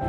ఇంత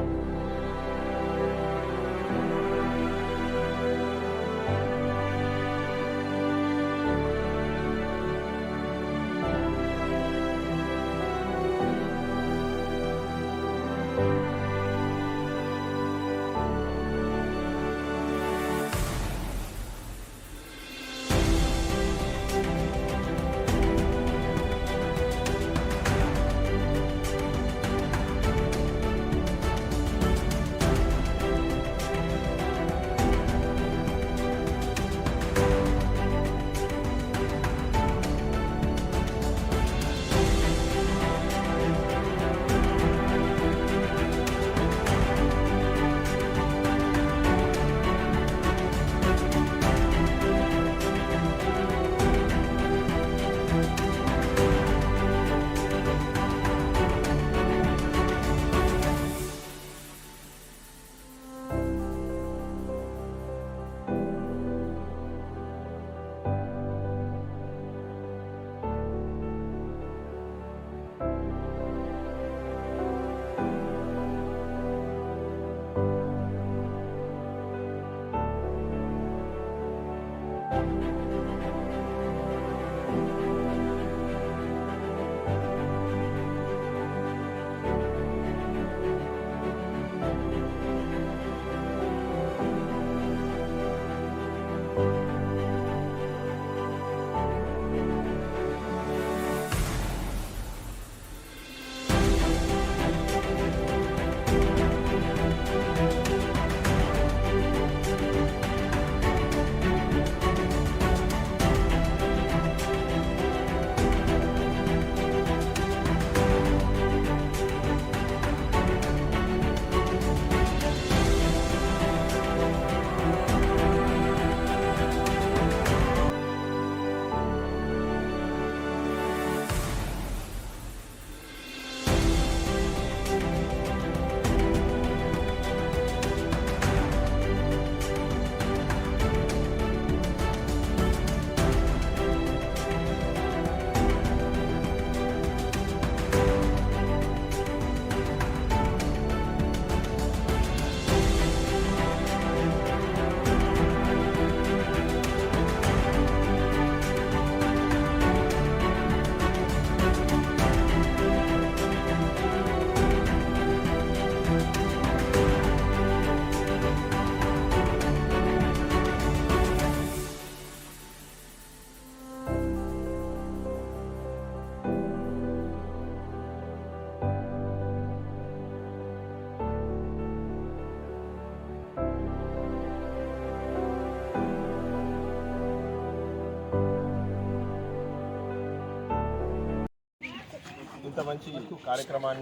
మంచి కార్యక్రమాన్ని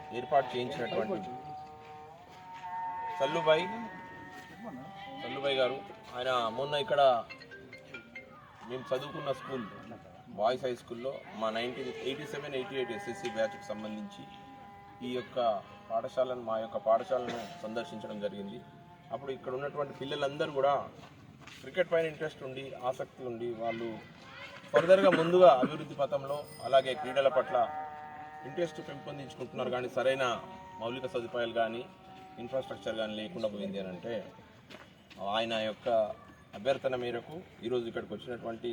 ఏర్పాటు చేయించినటువంటి సల్లుబాయి గారు, ఆయన మొన్న ఇక్కడ మేము చదువుకున్న స్కూల్ బాయ్స్ హై స్కూల్లో మా 1987-88 ఎస్ఎస్సి బ్యాచ్కి సంబంధించి ఈ యొక్క పాఠశాలను మా యొక్క పాఠశాలను సందర్శించడం జరిగింది. అప్పుడు ఇక్కడ ఉన్నటువంటి పిల్లలందరూ కూడా క్రికెట్ పైన ఇంట్రెస్ట్ ఉండి ఆసక్తి ఉండి వాళ్ళు ఫర్దర్గా ముందుగా అభివృద్ధి పథంలో అలాగే క్రీడల పట్ల ఇంట్రెస్ట్ పెంపొందించుకుంటున్నారు. కానీ సరైన మౌలిక సదుపాయాలు కానీ ఇన్ఫ్రాస్ట్రక్చర్ కానీ లేకుండా పోయింది అని అంటే ఆయన యొక్క అభ్యర్థన మేరకు ఈరోజు ఇక్కడికి వచ్చినటువంటి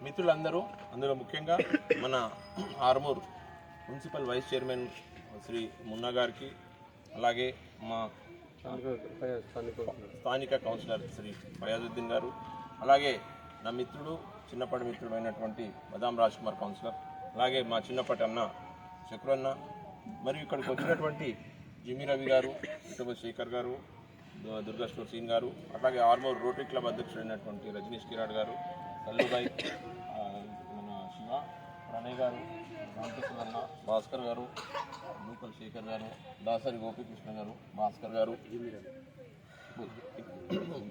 మిత్రులందరూ, అందులో ముఖ్యంగా మన Armoor municipal vice chairman Shri Munna గారికి, అలాగే మా స్థానిక కౌన్సిలర్ శ్రీ ఫయాజుద్దీన్ గారు, అలాగే నా మిత్రుడు చిన్నప్పటి మిత్రుడైనటువంటి బదాం రాజ్ కుమార్ కౌన్సిలర్, అలాగే మా చిన్నప్పటి అన్న శక్రన్న, మరియు ఇక్కడికి వచ్చినటువంటి జిమ్మి రవి గారు, ఇటబ శేఖర్ గారు, దుర్గా స్టోర్ సీన్ గారు, అలాగే ఆర్మూర్ రోటరీ క్లబ్ అధ్యక్షుడైనటువంటి రజనీష్ కిరాడ్ గారు, సల్లుబాయి, మన శివ, ప్రణయ్ గారు, రామకృష్ణ, భాస్కర్ గారు, నూకల్ శేఖర్ గారు, దాసరి గోపీకృష్ణ గారు, భాస్కర్ గారు,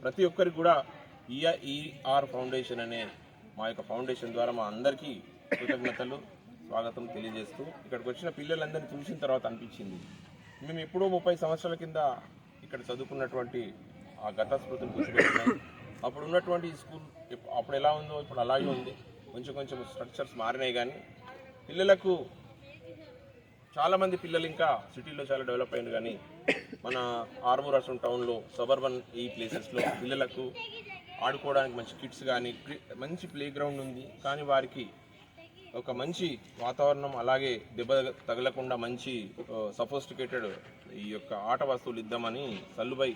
ప్రతి ఒక్కరికి కూడా ఈఆర్ ఫౌండేషన్ అనే మా యొక్క ఫౌండేషన్ ద్వారా మా అందరికీ కృతజ్ఞతలు, స్వాగతం తెలియజేస్తూ ఇక్కడికి వచ్చిన పిల్లలందరినీ చూసిన తర్వాత అనిపించింది, మేము ఎప్పుడో 30 సంవత్సరాల కింద ఇక్కడ చదువుకున్నటువంటి ఆ గత స్మృతులు గుర్తుపెట్టినాయి. అప్పుడు ఉన్నటువంటి స్కూల్ అప్పుడు ఎలా ఉందో ఇప్పుడు అలాగే ఉంది, కొంచెం స్ట్రక్చర్స్ మారినాయి. కానీ పిల్లలకు చాలామంది పిల్లలు ఇంకా సిటీలో చాలా డెవలప్ అయింది, కానీ మన ఆర్మూర్ అసలు టౌన్లో సబర్బన్ ఈ ప్లేసెస్లో పిల్లలకు ఆడుకోవడానికి మంచి కిట్స్ కానీ మంచి ప్లే గ్రౌండ్ ఉంది, కానీ వారికి ఒక మంచి వాతావరణం అలాగే దెబ్బ తగలకుండా మంచి సఫోస్టికేటెడ్ ఈ యొక్క ఆట వస్తువులు ఇద్దామని సల్లుబాయ్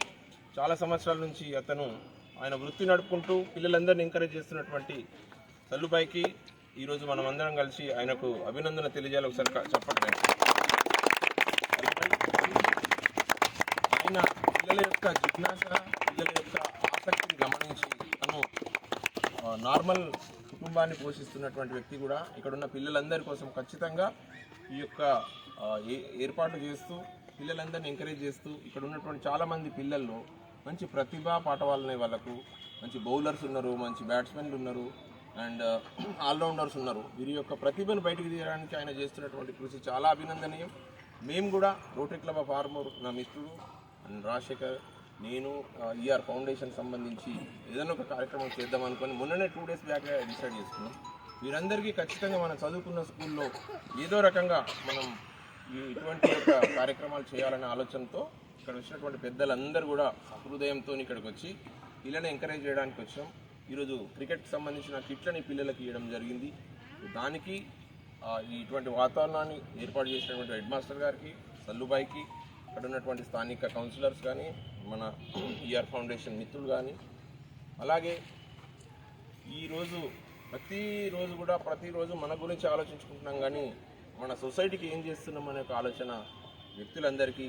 చాలా సంవత్సరాల నుంచి అతను ఆయన వృత్తి నడుపుకుంటూ పిల్లలందరినీ ఎంకరేజ్ చేస్తున్నటువంటి సల్లుబాయ్కి ఈరోజు మనం అందరం కలిసి ఆయనకు అభినందన తెలియజేయాలి. ఒకసారి చెప్పండి. ఆయన పిల్లల యొక్క జిజ్ఞాస, పిల్లల యొక్క ఆసక్తిని గమనించి తను నార్మల్ కుటుంబాన్ని పోషిస్తున్నటువంటి వ్యక్తి కూడా ఇక్కడ ఉన్న పిల్లలందరి కోసం ఖచ్చితంగా ఈ యొక్క ఏర్పాట్లు చేస్తూ పిల్లలందరినీ ఎంకరేజ్ చేస్తూ ఇక్కడ ఉన్నటువంటి చాలామంది పిల్లల్లో మంచి ప్రతిభా పాఠవాలనే వాళ్ళకు మంచి బౌలర్స్ ఉన్నారు, మంచి బ్యాట్స్మెన్లు ఉన్నారు అండ్ ఆల్రౌండర్స్ ఉన్నారు. వీరి యొక్క ప్రతిభను బయటకు తీయడానికి ఆయన చేస్తున్నటువంటి కృషి చాలా అభినందనీయం. మేము కూడా రోటరీ క్లబ్ ఆఫ్ ఆర్మూర్, నా మిత్రుడు అండ్ రాజశేఖర్, నేను ఈఆర్ ఫౌండేషన్ సంబంధించి ఏదైనా ఒక కార్యక్రమం చేద్దాం అనుకొని మొన్ననే 2 days బ్యాక్ డిసైడ్ చేసుకున్నాం. వీరందరికీ ఖచ్చితంగా మనం చదువుకున్న స్కూల్లో ఏదో రకంగా మనం ఇటువంటి యొక్క కార్యక్రమాలు చేయాలనే ఆలోచనతో ఇక్కడ వచ్చినటువంటి పెద్దలందరూ కూడా హృదయంతో ఇక్కడికి వచ్చి పిల్లల్ని ఎంకరేజ్ చేయడానికి వచ్చాం. ఈరోజు క్రికెట్కి సంబంధించిన కిట్లని పిల్లలకి ఇవ్వడం జరిగింది. దానికి ఇటువంటి వాతావరణాన్ని ఏర్పాటు చేసినటువంటి హెడ్ మాస్టర్ గారికి, సల్లుబాయ్కి, ఇక్కడ ఉన్నటువంటి స్థానిక కౌన్సిలర్స్ కానీ, మన ఈఆర్ ఫౌండేషన్ మిత్రులు కానీ, అలాగే ఈరోజు ప్రతిరోజు మన గురించి ఆలోచించుకుంటున్నాం, కానీ మన సొసైటీకి ఏం చేస్తున్నాం అనే ఒక ఆలోచన వ్యక్తులందరికీ